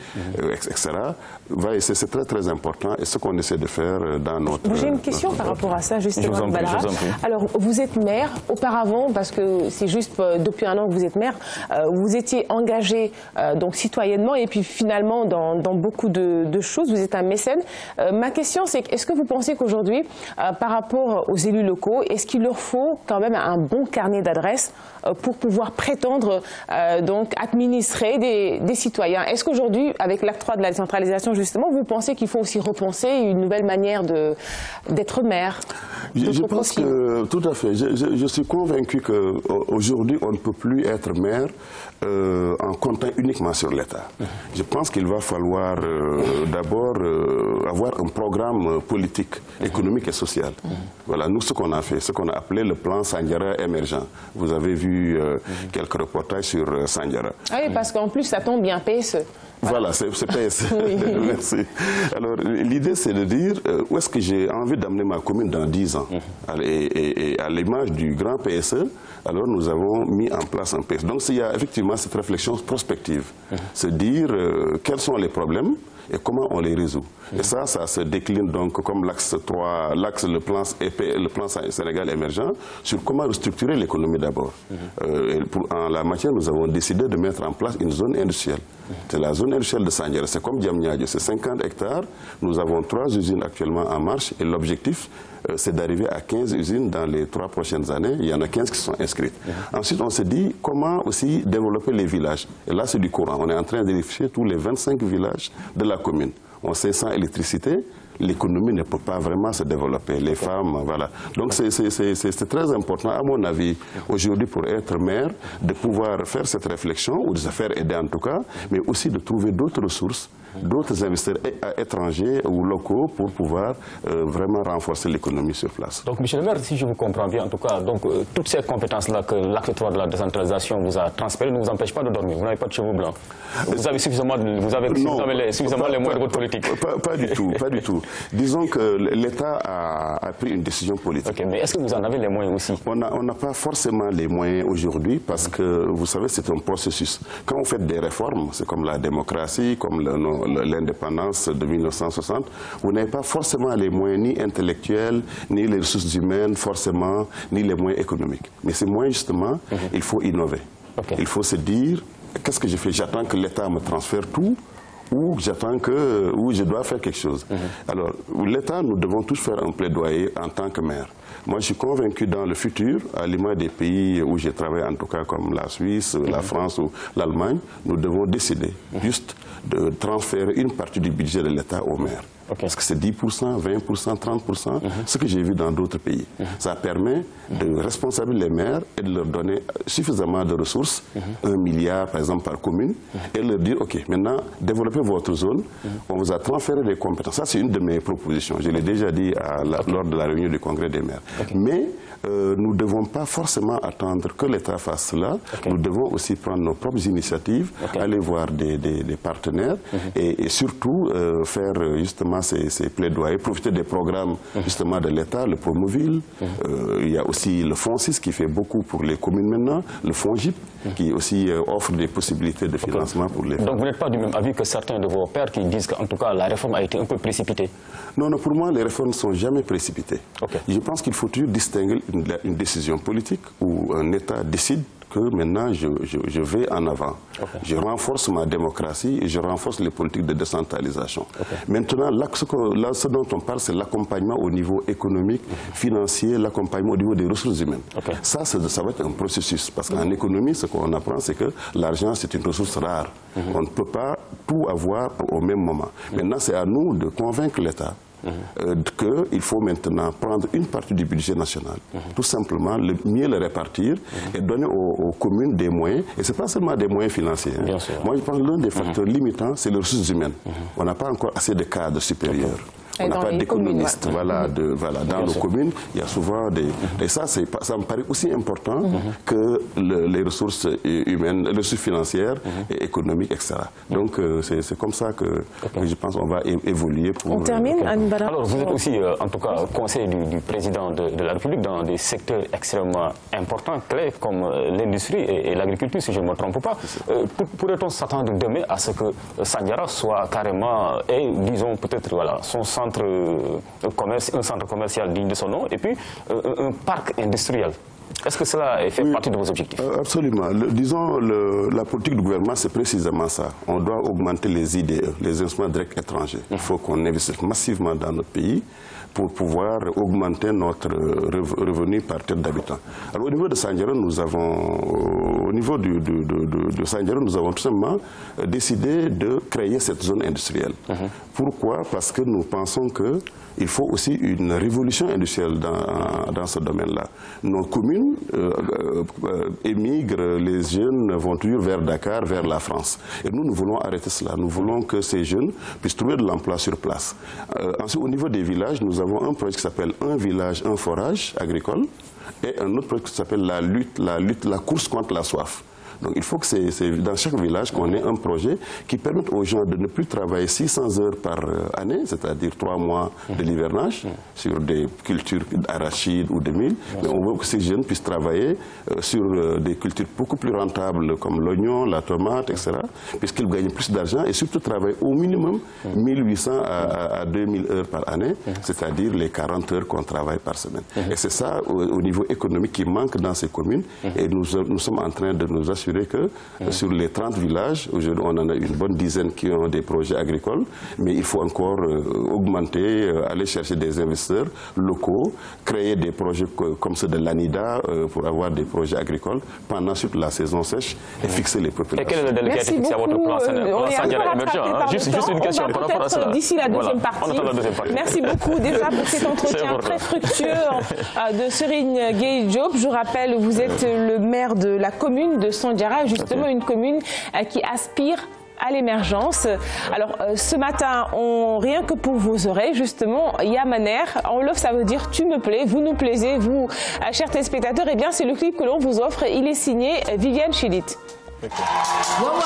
etc. C'est très très important et ce qu'on essaie de faire dans notre... J'ai une question par rapport à ça, justement. Alors, vous êtes maire. Auparavant, parce que c'est juste depuis un an que vous êtes maire, vous étiez engagé donc citoyennement et puis finalement dans beaucoup de choses, vous êtes un mécène. Ma question, c'est est-ce que vous pensez qu'aujourd'hui, par rapport aux élus locaux, est-ce qu'il leur faut quand même un bon carnet d'adresses pour pouvoir prétendre donc administrer et des citoyens. Est-ce qu'aujourd'hui, avec l'acte 3 de la décentralisation, justement, vous pensez qu'il faut aussi repenser une nouvelle manière d'être maire? Je pense que, tout à fait, je suis convaincu qu'aujourd'hui, on ne peut plus être maire en comptant uniquement sur l'État. Je pense qu'il va falloir d'abord avoir un programme politique, économique et social. Voilà, nous, ce qu'on a fait, ce qu'on a appelé le plan Sandiara émergent. Vous avez vu quelques reportages sur Sandiara. Ah oui, parce qu'en plus, ça tombe bien, PSE. Voilà, c'est PSE. Oui. Merci. Alors, l'idée, c'est de dire où est-ce que j'ai envie d'amener ma commune dans 10 ans. Et à l'image du grand PSE, alors nous avons mis en place un PSE. Donc, il y a effectivement cette réflexion prospective. Se dire quels sont les problèmes et comment on les résout. Et ça se décline donc comme l'axe 3, le plan Sénégal émergent, sur comment restructurer l'économie d'abord. En la matière, nous avons décidé de mettre en place une zone industrielle. C'est la zone industrielle de Sandiara, c'est comme Diamniadio, c'est 50 hectares. Nous avons 3 usines actuellement en marche et l'objectif, c'est d'arriver à 15 usines dans les 3 prochaines années. Il y en a 15 qui sont inscrites. Ensuite, on s'est dit comment aussi développer les villages. Et là, c'est du courant. On est en train d'électrifier tous les 25 villages de la commune. On sait sans électricité, l'économie ne peut pas vraiment se développer. Les femmes, voilà. Donc c'est très important, à mon avis, aujourd'hui pour être maire, de pouvoir faire cette réflexion, ou de se faire aider en tout cas, mais aussi de trouver d'autres ressources, d'autres investisseurs étrangers ou locaux pour pouvoir vraiment renforcer l'économie sur place. Donc, Monsieur le maire, si je vous comprends bien, en tout cas, donc, toutes ces compétences-là que l'acte 3 de la décentralisation vous a transférées ne vous empêchent pas de dormir. Vous n'avez pas de cheveux blancs. Vous avez suffisamment, suffisamment les moyens de votre politique. Pas du tout, pas du tout. Disons que l'État a pris une décision politique. Okay, mais est-ce que vous en avez les moyens aussi? On n'a pas forcément les moyens aujourd'hui parce que, vous savez, c'est un processus. Quand vous faites des réformes, c'est comme la démocratie, comme l'indépendance de 1960, vous n'avez pas forcément les moyens ni intellectuels, ni les ressources humaines forcément, ni les moyens économiques. Mais ces moyens, justement, il faut innover. Il faut se dire, qu'est-ce que je fais? J'attends que l'État me transfère tout ou je dois faire quelque chose. Alors, l'État, nous devons tous faire un plaidoyer en tant que maire. Moi, je suis convaincu dans le futur, à l'image des pays où j'ai travaillé, en tout cas comme la Suisse, la France ou l'Allemagne, nous devons décider juste de transférer une partie du budget de l'État aux maires. Est-ce que c'est 10%, 20%, 30%, ce que j'ai vu dans d'autres pays. Ça permet de responsabiliser les maires et de leur donner suffisamment de ressources, 1 milliard par exemple par commune, et leur dire, ok, maintenant développez votre zone, on vous a transféré des compétences. Ça c'est une de mes propositions, je l'ai déjà dit lors de la réunion du congrès des maires. Mais nous ne devons pas forcément attendre que l'État fasse cela, nous devons aussi prendre nos propres initiatives, aller voir des partenaires et surtout faire justement ces plaidoyers, profiter des programmes justement de l'État, le Promoville, il y a aussi le FONSIS qui fait beaucoup pour les communes maintenant, le FONGIP qui aussi offre des possibilités de financement pour les... Donc vous n'êtes pas du même avis que certains de vos pairs qui disent qu'en tout cas la réforme a été un peu précipitée? Non, pour moi les réformes ne sont jamais précipitées. Je pense qu'il faut toujours distinguer une décision politique où un État décide que maintenant je vais en avant. Je renforce ma démocratie et je renforce les politiques de décentralisation. Maintenant, là, ce dont on parle, c'est l'accompagnement au niveau économique, financier, l'accompagnement au niveau des ressources humaines. Ça va être un processus. Parce qu'en économie, ce qu'on apprend, c'est que l'argent, c'est une ressource rare. On ne peut pas tout avoir au même moment. Maintenant, c'est à nous de convaincre l'État qu'il faut maintenant prendre une partie du budget national, tout simplement, mieux le répartir et donner aux communes des moyens. Et ce n'est pas seulement des moyens financiers. Moi, je pense que l'un des facteurs limitants, c'est les ressources humaines. On n'a pas encore assez de cadres supérieurs. On n'a pas d'économistes. Voilà, dans nos communes, il y a souvent des... Et ça me paraît aussi important que les ressources humaines, les ressources financières et économiques, etc. Donc, c'est comme ça que je pense qu'on va évoluer pour... On termine, Anne Bala. Alors, vous êtes aussi, en tout cas, conseiller du président de la République dans des secteurs extrêmement importants, clés, comme l'industrie et l'agriculture, si je ne me trompe pas. Pourrait-on s'attendre demain à ce que Sandiara soit carrément, disons peut-être, voilà, son centre un centre commercial digne de son nom et puis un parc industriel? Est-ce que cela fait partie de vos objectifs? Absolument. Disons, la politique du gouvernement, c'est précisément ça. On doit augmenter les IDE, les instruments directs étrangers. Il faut qu'on investisse massivement dans notre pays, pour pouvoir augmenter notre revenu par tête d'habitant. Alors au niveau de Sandiara, nous avons, nous avons tout simplement décidé de créer cette zone industrielle. Pourquoi? Parce que nous pensons qu'il faut aussi une révolution industrielle dans ce domaine-là. Nos communes émigrent, les jeunes vont toujours vers Dakar, vers la France. Et nous voulons arrêter cela. Nous voulons que ces jeunes puissent trouver de l'emploi sur place. Ensuite, au niveau des villages, nous avons un projet qui s'appelle Un village, un forage agricole et un autre projet qui s'appelle la course contre la soif. Donc il faut que c'est dans chaque village qu'on ait un projet qui permette aux gens de ne plus travailler 600 heures par année, c'est-à-dire 3 mois de l'hivernage, sur des cultures d'arachides ou de mil. Mais on veut que ces jeunes puissent travailler sur des cultures beaucoup plus rentables comme l'oignon, la tomate, etc. Puisqu'ils gagnent plus d'argent et surtout travaillent au minimum 1800 à 2000 heures par année, c'est-à-dire les 40 heures qu'on travaille par semaine. Et c'est ça au niveau économique qui manque dans ces communes. Et nous sommes en train de nous assurer que sur les 30 villages, aujourd'hui on en a une bonne dizaine qui ont des projets agricoles, mais il faut encore augmenter, aller chercher des investisseurs locaux, créer des projets comme ceux de l'ANIDA pour avoir des projets agricoles pendant la saison sèche et fixer les populations. Et quel est le délai qui a été fixé à votre plan Sandiara émergent? Juste une question par rapport à cela. D'ici la deuxième partie. Merci beaucoup déjà pour cet entretien très fructueux de Serigne Gueye Diop. Je rappelle, vous êtes le maire de la commune de Sandiara, justement une commune qui aspire à l'émergence. Alors ce matin, rien que pour vos oreilles, justement, Yamaner, en wolof ça veut dire tu me plais, vous nous plaisez, vous, chers téléspectateurs, eh bien c'est le clip que l'on vous offre, il est signé Viviane Chidid. Wow,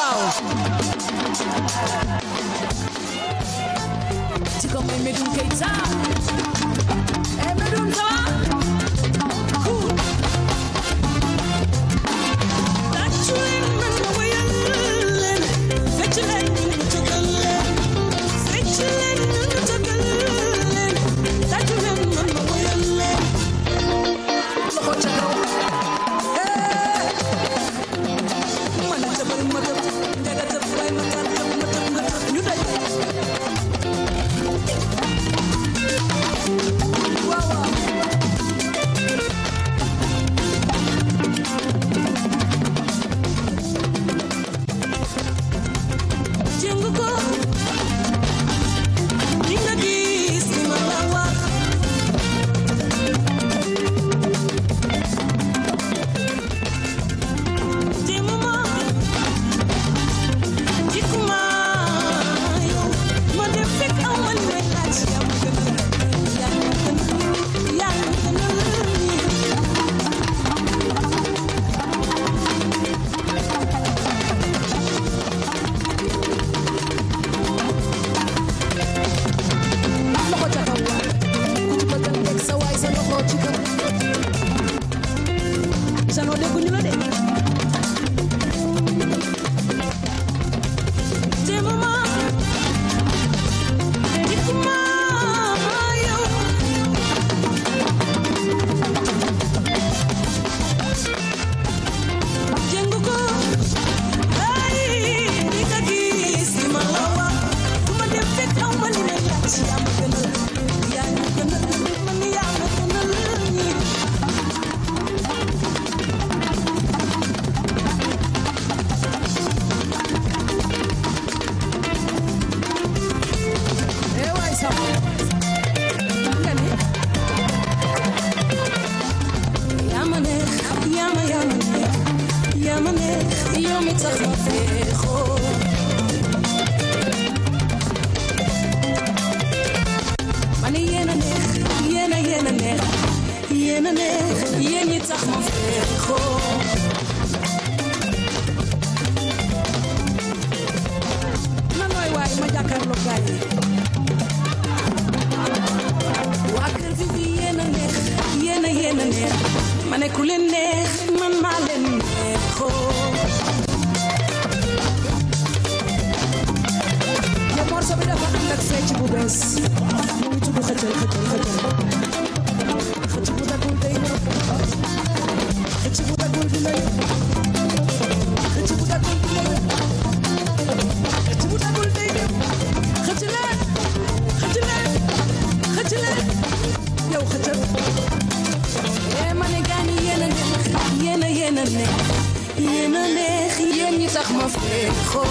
ma féexoo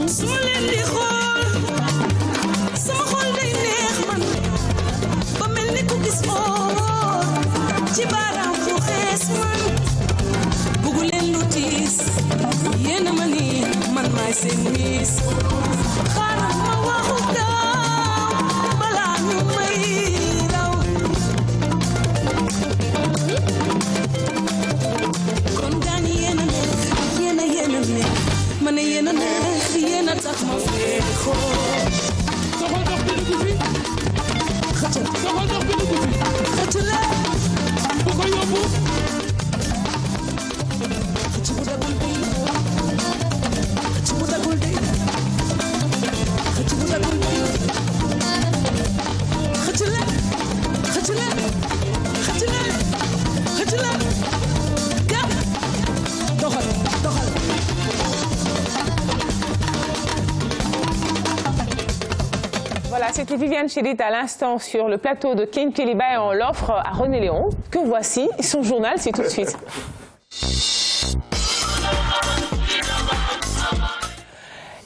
su ma leen di xool sama xol day neex man ba mel ni ku gis oor ci baaraam fu xees man buggu leen lu tiis yéena ma ni man maay seen miis xaaral ma waxu gaaw balaa ñu may raw kon gaañ yéena neex yéena neex ma ne yéena neex yéena tax ma féexoo soxal dox bi dugg fi soxal dox bi dugg fi xëcc la bu ko yóbbu xëcc bu dagul bi xëcc bu dagul bi xëcc bu dagul bi xëcc la xëcc la xëcc la xëcc la gaaw doxal doxal Voilà, c'était Viviane Chidid à l'instant sur le plateau de Ken Keliba et on l'offre à René Léon, que voici. Son journal, c'est tout de suite.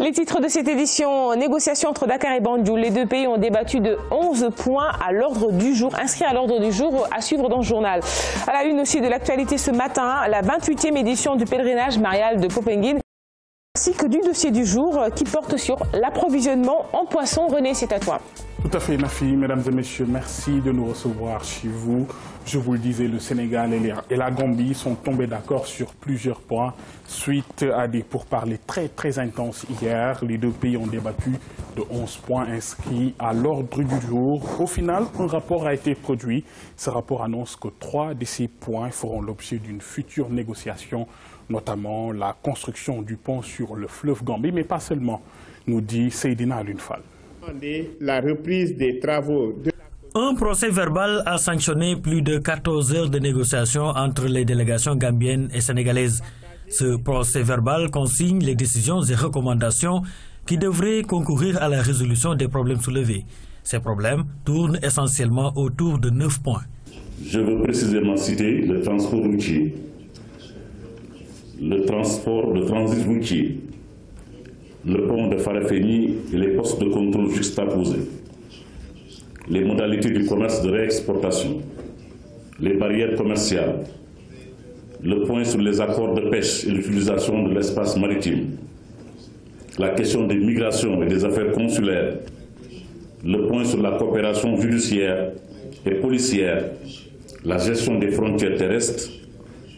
Les titres de cette édition, négociations entre Dakar et Banjul. Les deux pays ont débattu de 11 points à l'ordre du jour, inscrits à l'ordre du jour à suivre dans le journal. À la une aussi de l'actualité ce matin, la 28e édition du pèlerinage marial de Popenguine, ainsi que du dossier du jour qui porte sur l'approvisionnement en poissons. René, c'est à toi. Tout à fait, Nafi. Mesdames et messieurs, merci de nous recevoir chez vous. Je vous le disais, le Sénégal et la Gambie sont tombés d'accord sur plusieurs points suite à des pourparlers très intenses hier. Les deux pays ont débattu de 11 points inscrits à l'ordre du jour. Au final, un rapport a été produit. Ce rapport annonce que 3 de ces points feront l'objet d'une future négociation, notamment la construction du pont sur le fleuve Gambie, mais pas seulement, nous dit Seydina Alunfal. La reprise des travaux de... Un procès verbal a sanctionné plus de 14 heures de négociations entre les délégations gambiennes et sénégalaises. Ce procès verbal consigne les décisions et recommandations qui devraient concourir à la résolution des problèmes soulevés. Ces problèmes tournent essentiellement autour de 9 points. Je veux précisément citer le transport routier, le transit routier, le pont de Farafeni et les postes de contrôle juxtaposés, les modalités du commerce de réexportation, les barrières commerciales, le point sur les accords de pêche et l'utilisation de l'espace maritime, la question des migrations et des affaires consulaires, le point sur la coopération judiciaire et policière, la gestion des frontières terrestres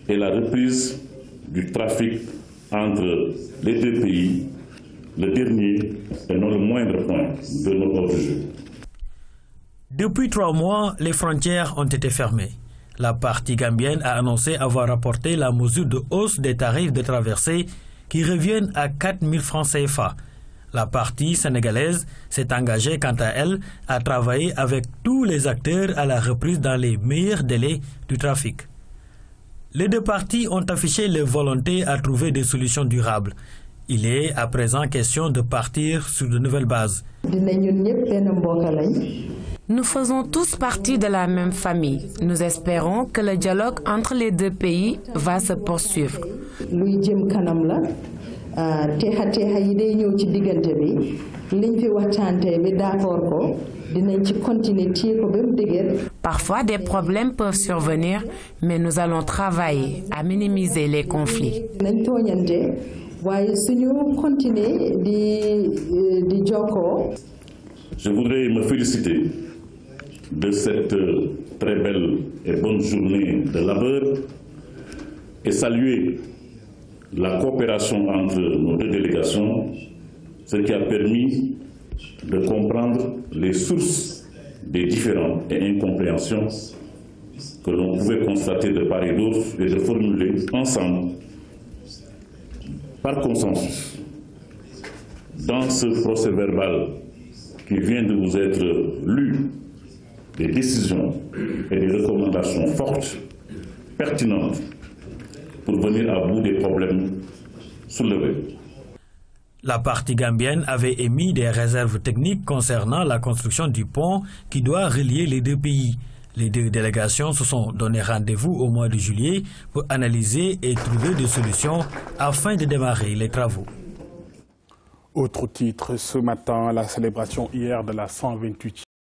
et la reprise du trafic entre les deux pays, le dernier et non le moindre point de notre ordre du jour. Depuis 3 mois, les frontières ont été fermées. La partie gambienne a annoncé avoir apporté la mesure de hausse des tarifs de traversée qui reviennent à 4 000 francs CFA. La partie sénégalaise s'est engagée quant à elle à travailler avec tous les acteurs à la reprise dans les meilleurs délais du trafic. Les deux parties ont affiché leur volonté à trouver des solutions durables. Il est à présent question de partir sur de nouvelles bases. Nous faisons tous partie de la même famille. Nous espérons que le dialogue entre les deux pays va se poursuivre. Parfois, des problèmes peuvent survenir, mais nous allons travailler à minimiser les conflits. Je voudrais me féliciter de cette très belle et bonne journée de labeur et saluer la coopération entre nos deux délégations, ce qui a permis de comprendre les sources des différends et incompréhensions que l'on pouvait constater de part et d'autre et de formuler ensemble, par consensus, dans ce procès verbal qui vient de vous être lu, des décisions et des recommandations fortes, pertinentes, pour venir à bout des problèmes soulevées. La partie gambienne avait émis des réserves techniques concernant la construction du pont qui doit relier les deux pays. Les deux délégations se sont donné rendez-vous au mois de juillet pour analyser et trouver des solutions afin de démarrer les travaux. Autre titre, ce matin, la célébration hier de la 128e